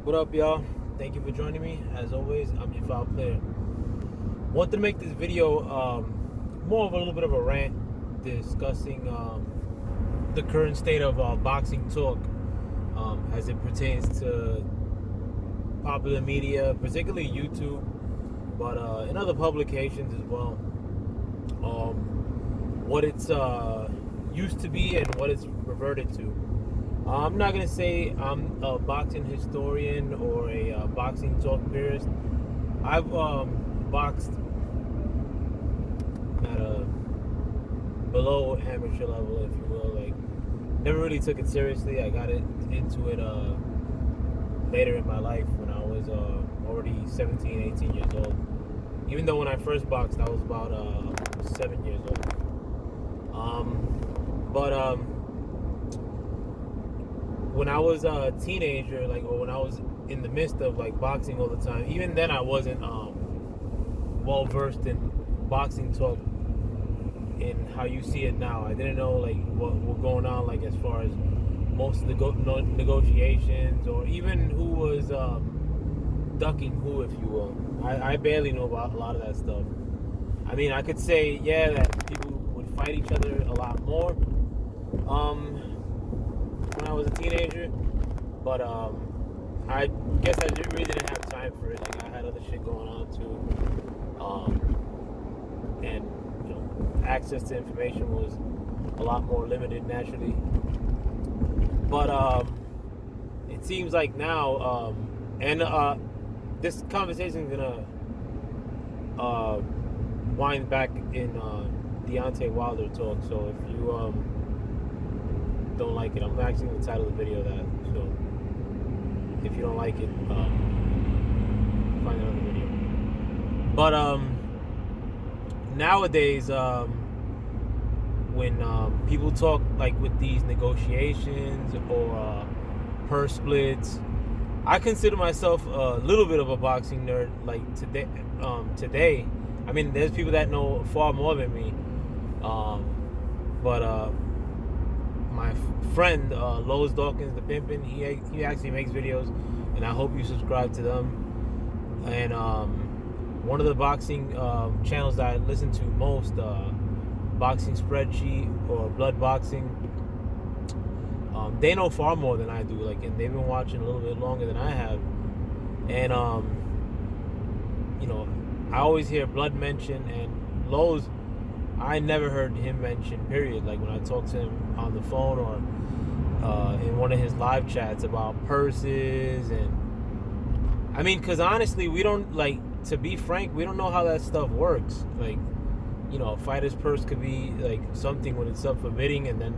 What up, y'all? Thank you for joining me. As always, I'm your foul player. Wanted to make this video more of a little bit of a rant discussing the current state of boxing talk as it pertains to popular media, particularly YouTube, but in other publications as well. What it's used to be and what it's reverted to. I'm not gonna say I'm a boxing historian or a boxing talk purist. I've boxed at a below amateur level, if you will. Like, never really took it seriously. I got into it later in my life when I was already 17, 18 years old. Even though when I first boxed, I was about 7 years old. But when I was a teenager, like, or when I was in the midst of like boxing all the time, even then I wasn't well versed in boxing talk in how you see it now. I didn't know like what going on, like as far as most of the negotiations, or even who was ducking who, if you will. I barely know about a lot of that stuff. I mean, I could say, yeah, that people would fight each other a lot more when I was a teenager, but I guess I really didn't have time for it. Like, I had other shit going on too, and access to information was a lot more limited naturally. But it seems like now, and this conversation is gonna wind back in Deontay Wilder talk. So if you don't like it, I'm actually gonna title the video that. So if you don't like it, find another video. But nowadays, when people talk like with these negotiations or purse splits, I consider myself a little bit of a boxing nerd. Like today, I mean, there's people that know far more than me. But my friend Lois Dawkins, the Pimpin', he actually makes videos, and I hope you subscribe to them. And one of the boxing channels that I listen to most, Boxing Spreadsheet or Blood Boxing, they know far more than I do. Like, and they've been watching a little bit longer than I have. And I always hear Blood mention, and Lowe's, I never heard him mention, period. Like, when I talk to him on the phone or in one of his live chats about purses. And I mean, because honestly, we don't, like, to be frank, we don't know how that stuff works. Like, a fighter's purse could be like something when it's up for bidding, and then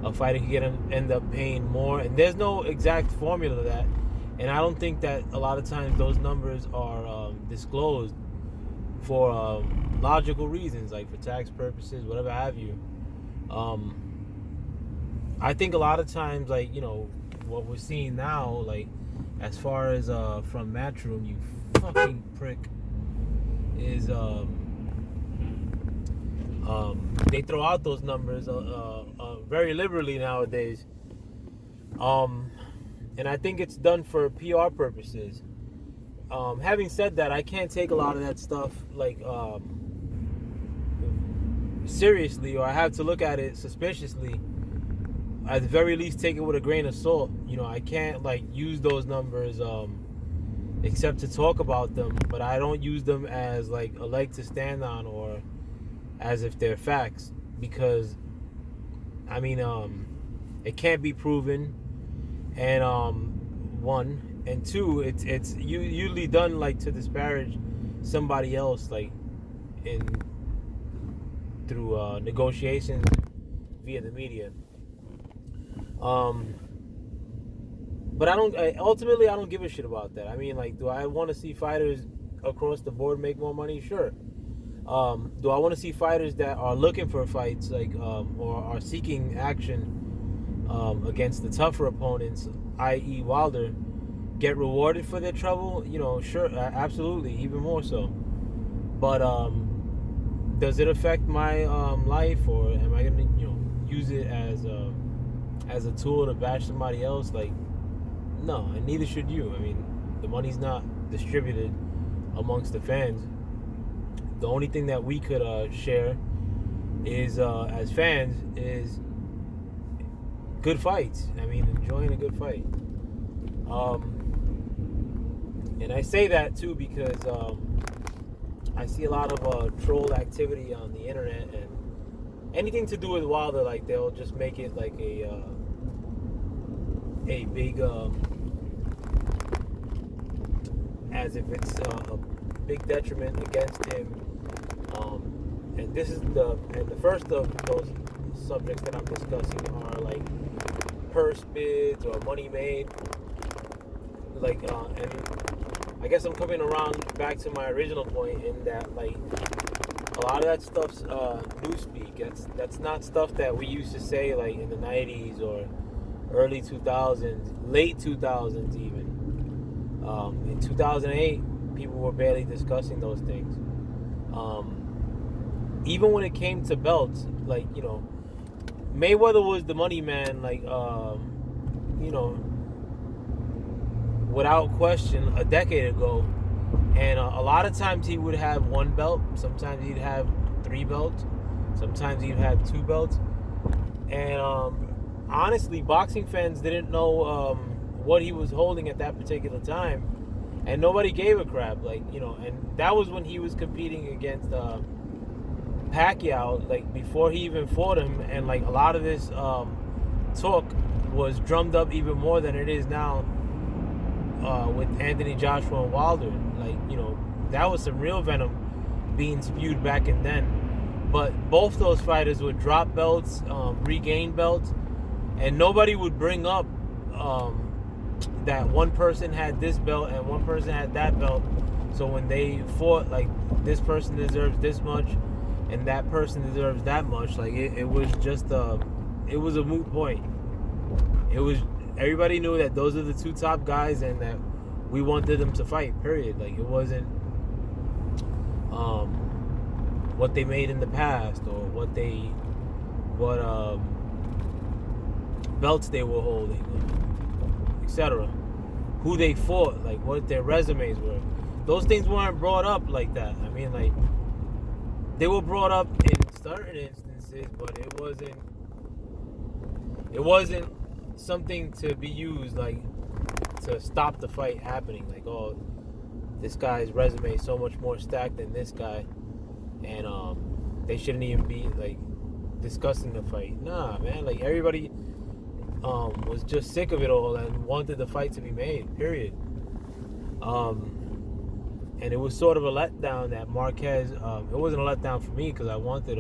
a fighter could end up paying more, and there's no exact formula to that. And I don't think that a lot of times those numbers are disclosed for logical reasons, like for tax purposes, whatever have you. I think a lot of times, like, what we're seeing now, like, as far as from Matchroom, you fucking prick, is they throw out those numbers very liberally nowadays. And I think it's done for PR purposes. Having said that, I can't take a lot of that stuff like seriously, or I have to look at it suspiciously. At the very least, take it with a grain of salt. I can't like use those numbers except to talk about them, but I don't use them as like a leg to stand on or as if they're facts, because I mean, it can't be proven, and one, and two, it's usually done like to disparage somebody else, like in through negotiations via the media. But ultimately I don't give a shit about that. I mean, like, do I want to see fighters across the board make more money? Sure. Do I want to see fighters that are looking for fights, like, or are seeking action against the tougher opponents, i.e. Wilder, get rewarded for their trouble? Sure, absolutely, even more so. But does it affect my life, or am I gonna use it as a tool to bash somebody else? Like, No, and neither should you. I mean, the money's not distributed amongst the fans. The only thing that we could share is, as fans, is good fights. I mean, enjoying a good fight. And I say that too because I see a lot of troll activity on the internet, and anything to do with Wilder, like they'll just make it like a big, as if it's a big detriment against him. And this is the first of those subjects that I'm discussing are like purse bids or money made. Like, and I guess I'm coming around back to my original point in that, like, a lot of that stuff's newspeak. That's not stuff that we used to say like in the 90s or early 2000s, late 2000s even. In 2008, people were barely discussing those things. Even when it came to belts, like, you know, Mayweather was the money man, like, you know, without question, a decade ago. And a lot of times he would have one belt. Sometimes he'd have 3 belts. Sometimes he'd have 2 belts. And honestly, boxing fans didn't know what he was holding at that particular time. And nobody gave a crap. Like, you know, and that was when he was competing against Pacquiao, like, before he even fought him. And, like, a lot of this talk was drummed up even more than it is now with Anthony Joshua and Wilder. Like, you know, that was some real venom being spewed back and then. But both those fighters would drop belts, regain belts, and nobody would bring up that one person had this belt and one person had that belt. So when they fought, like, this person deserves this much and that person deserves that much, like, it was just it was a moot point. Everybody knew that those are the 2 top guys and that we wanted them to fight, period. Like, it wasn't what they made in the past or what belts they were holding, etc. Who they fought, like what their resumes were. Those things weren't brought up like that. I mean, like, they were brought up in certain instances, but it wasn't something to be used like to stop the fight happening. Like, oh, this guy's resume is so much more stacked than this guy, and they shouldn't even be like discussing the fight. Nah, man. Like, everybody was just sick of it all and wanted the fight to be made. Period. And it was sort of a letdown that Marquez. It wasn't a letdown for me because I wanted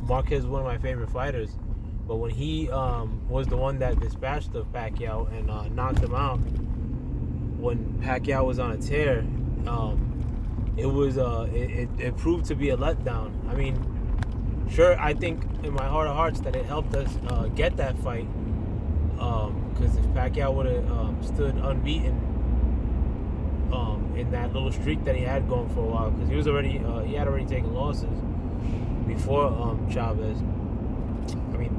Marquez was one of my favorite fighters. But when he was the one that dispatched of Pacquiao and knocked him out, when Pacquiao was on a tear, it proved to be a letdown. I mean, sure, I think in my heart of hearts that it helped us get that fight, because if Pacquiao would have stood unbeaten in that little streak that he had going for a while, because he had already taken losses before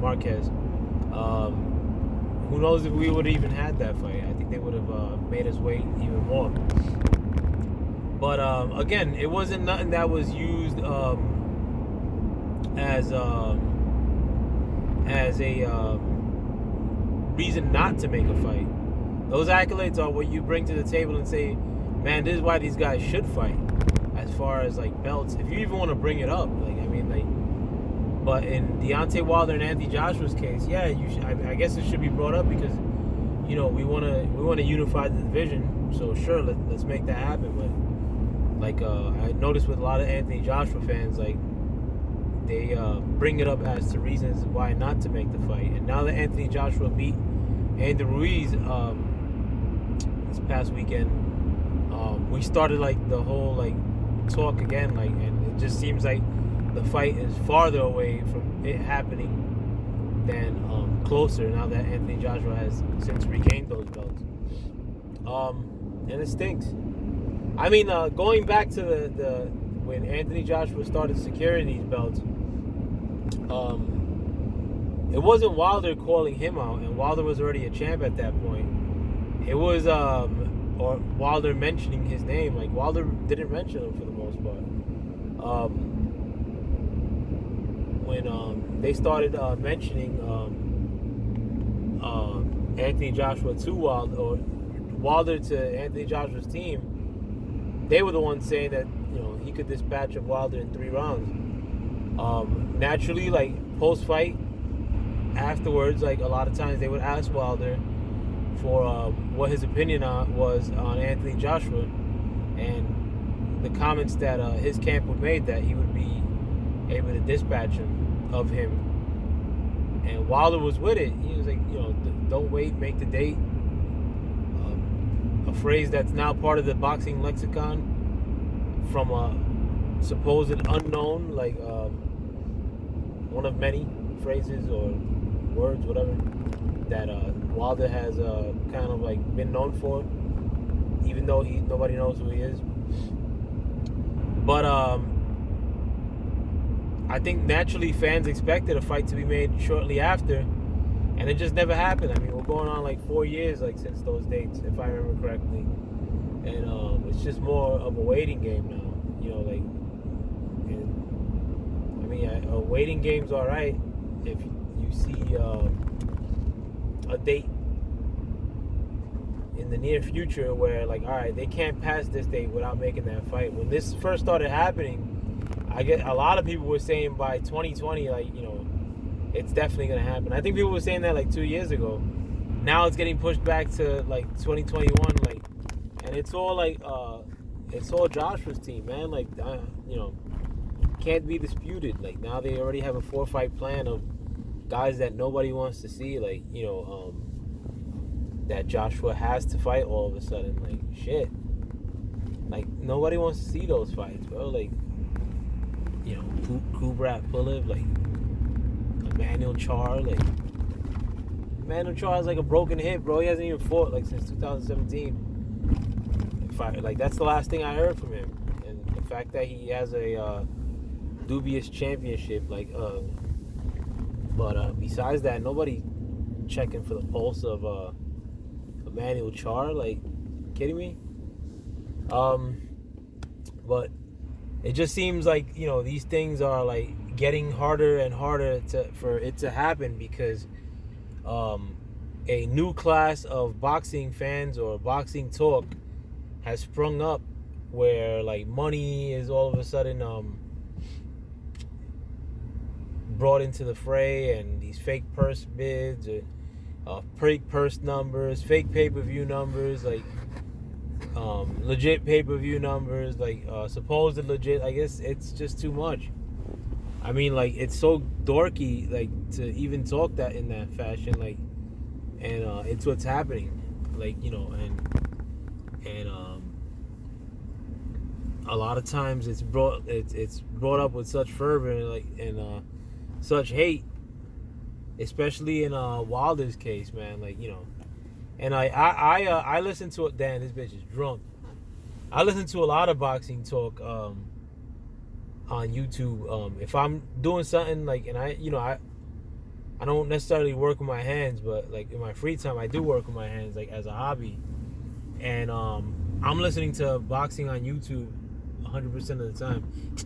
Marquez. Who knows if we would have even had that fight? I think they would have made us wait even more. But again, it wasn't nothing that was used as a reason not to make a fight. Those accolades are what you bring to the table and say, man, this is why these guys should fight. As far as like belts, if you even want to bring it up, like, I mean, like. But in Deontay Wilder and Anthony Joshua's case, yeah, I guess it should be brought up because, you know, we want to unify the division. So sure, let's make that happen. But like I noticed with a lot of Anthony Joshua fans, like, they bring it up as to reasons why not to make the fight. And now that Anthony Joshua beat Andy Ruiz this past weekend, we started like the whole like talk again, like, and it just seems like the fight is farther away from it happening than closer now that Anthony Joshua has since regained those belts. And it stinks. I mean, going back to the when Anthony Joshua started securing these belts, it wasn't Wilder calling him out, and Wilder was already a champ at that point. it was or Wilder mentioning his name. Like Wilder didn't mention him for the most part. When they started mentioning Anthony Joshua to Wilder, or Wilder to Anthony Joshua's team, they were the ones saying that he could dispatch of Wilder in 3 rounds. Naturally, like post fight, afterwards, like a lot of times they would ask Wilder for what his opinion was on Anthony Joshua, and the comments that his camp would make that he would be able to dispatch him of him. And Wilder was with it. He was like, don't wait, make the date. A phrase that's now part of the boxing lexicon from a supposed unknown, like one of many phrases or words, whatever, that Wilder has kind of like been known for, even though nobody knows who he is. But I think naturally fans expected a fight to be made shortly after, and it just never happened. I mean, we're going on like 4 years like since those dates, if I remember correctly, and it's just more of a waiting game now. Like, I mean, a waiting game's all right if you see a date in the near future where, like, all right, they can't pass this date without making that fight. When this first started happening, I get a lot of people were saying by 2020, like, it's definitely gonna happen. I think people were saying that like 2 years ago. Now it's getting pushed back to like 2021, like, and it's all like it's all Joshua's team, man. Like, can't be disputed. Like, now they already have a 4-fight plan of guys that nobody wants to see, like, that Joshua has to fight all of a sudden. Like, shit, like, nobody wants to see those fights, bro. Like, Kubrat Pulev, like Emmanuel Char, like Emmanuel Char is like a broken hip, bro. He hasn't even fought like since 2017. Like, that's the last thing I heard from him, and the fact that he has a dubious championship, like, but besides that, nobody checking for the pulse of Emmanuel Char. Like, kidding me? But it just seems like these things are like getting harder and harder for it to happen, because a new class of boxing fans or boxing talk has sprung up, where like money is all of a sudden brought into the fray, and these fake purse bids, or fake purse numbers, fake pay-per-view numbers, like legit pay-per-view numbers, like supposed legit. I guess it's just too much. I mean, like, it's so dorky, like, to even talk that in that fashion, like, and it's what's happening, like, and a lot of times it's brought up with such fervor and like such hate, especially in Wilder's case, man. Like, and I listen to it. Damn, this bitch is drunk. I listen to a lot of boxing talk on YouTube. If I'm doing something, like, and I don't necessarily work with my hands, but like in my free time I do work with my hands, like as a hobby. And I'm listening to boxing on YouTube 100% of the time.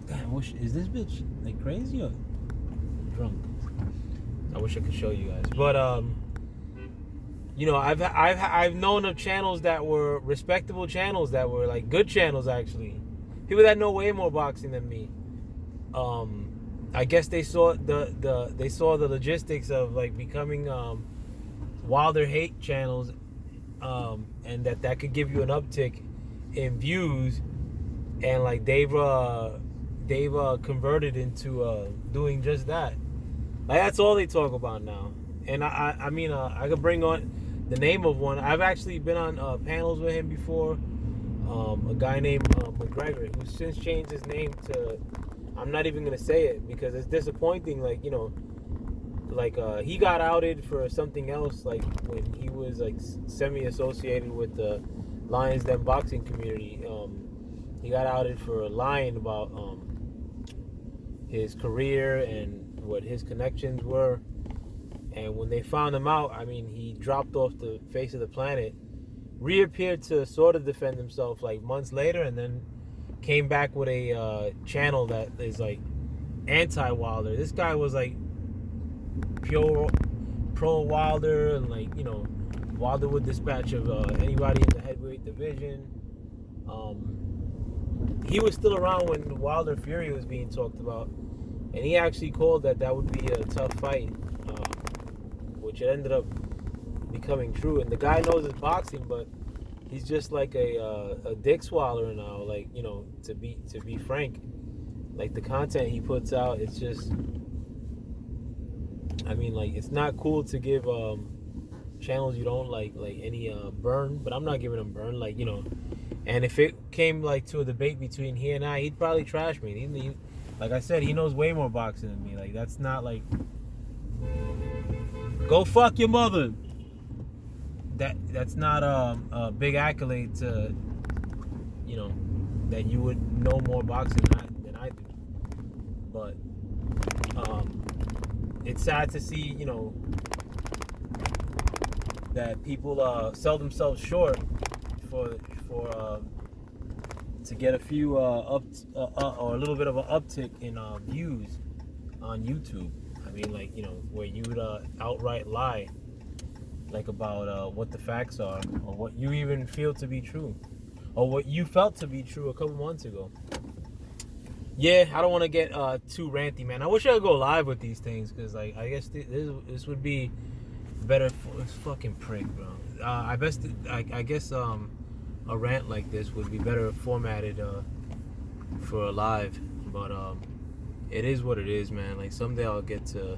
Damn, is this bitch like crazy or drunk? I wish I could show you guys, but I've known of channels that were respectable channels, that were like good channels, actually, people that know way more boxing than me. I guess they saw the logistics of like becoming Wilder hate channels, and that could give you an uptick in views, and like they've converted into doing just that. Like, that's all they talk about now. And I mean, I could bring on the name of one. I've actually been on panels with him before. A guy named McGregor, who's since changed his name to, I'm not even gonna say it because it's disappointing. Like, he got outed for something else, like when he was like semi-associated with the Lions Den boxing community. He got outed for lying about his career and what his connections were. And when they found him out, I mean, he dropped off the face of the planet. reappeared to sort of defend himself like months later, and then came back with a channel that is like anti-Wilder. This guy was like pure pro Wilder, and like, you know, Wilder would dispatch of anybody in the heavyweight division. He was still around when Wilder Fury was being talked about, and he actually called that would be a tough fight, which ended up becoming true. And the guy knows his boxing, but he's just like a dick swallower now. Like, you know, to be frank, like the content he puts out, it's just, I mean, like, it's not cool to give channels you don't like any burn, but I'm not giving him burn, like, you know. And if it came like to a debate between he and I, he'd probably trash me. He, like I said, he knows way more boxing than me. Like, that's not like, go fuck your mother. That's not a big accolade to, you know, that you would know more boxing than I do. But it's sad to see, you know, that people sell themselves short for to get a few or a little bit of an uptick in views on YouTube. I mean, like, you know, where you would outright lie, like, about what the facts are, or what you even feel to be true, or what you felt to be true a couple months ago. Yeah, I don't want to get too ranty, man. I wish I could go live with these things, because, like, I guess this would be better for this fucking prick, bro. I guess a rant like this would be better formatted for a live, but it is what it is, man. Like, someday I'll get to.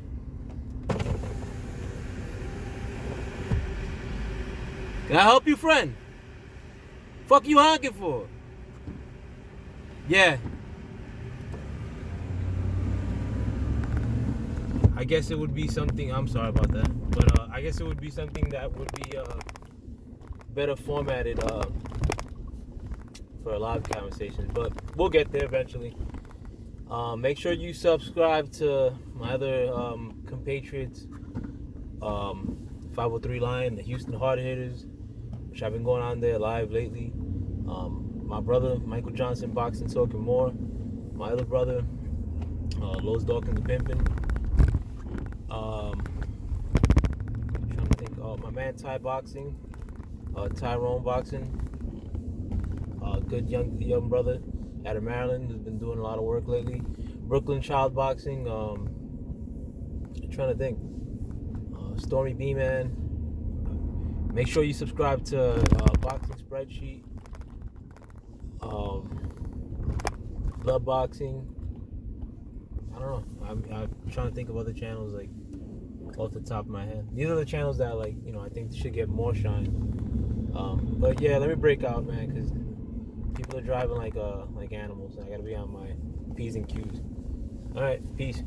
Can I help you, friend? Fuck you honking for? Yeah. I guess it would be something. I'm sorry about that, but I guess it would be something that would be better formatted for a live conversation. But we'll get there eventually. Make sure you subscribe to my other compatriots, 503 Lion, the Houston Hard Hitters, which I've been going on there live lately. My brother, Michael Johnson, Boxing, Talk, and More. My other brother, Lowe's Dawkins Pimpin'. Trying to think. My man Ty Boxing, Tyrone Boxing. Good young brother out of Maryland who's been doing a lot of work lately. Brooklyn Child Boxing. Trying to think. Stormy B Man. Make sure you subscribe to Boxing Spreadsheet. Love Boxing. I don't know. I'm trying to think of other channels, like, off the top of my head. These are the channels that, like, you know, I think should get more shine. But yeah, let me break out, man, because people are driving like animals. I gotta be on my P's and Q's. All right, peace.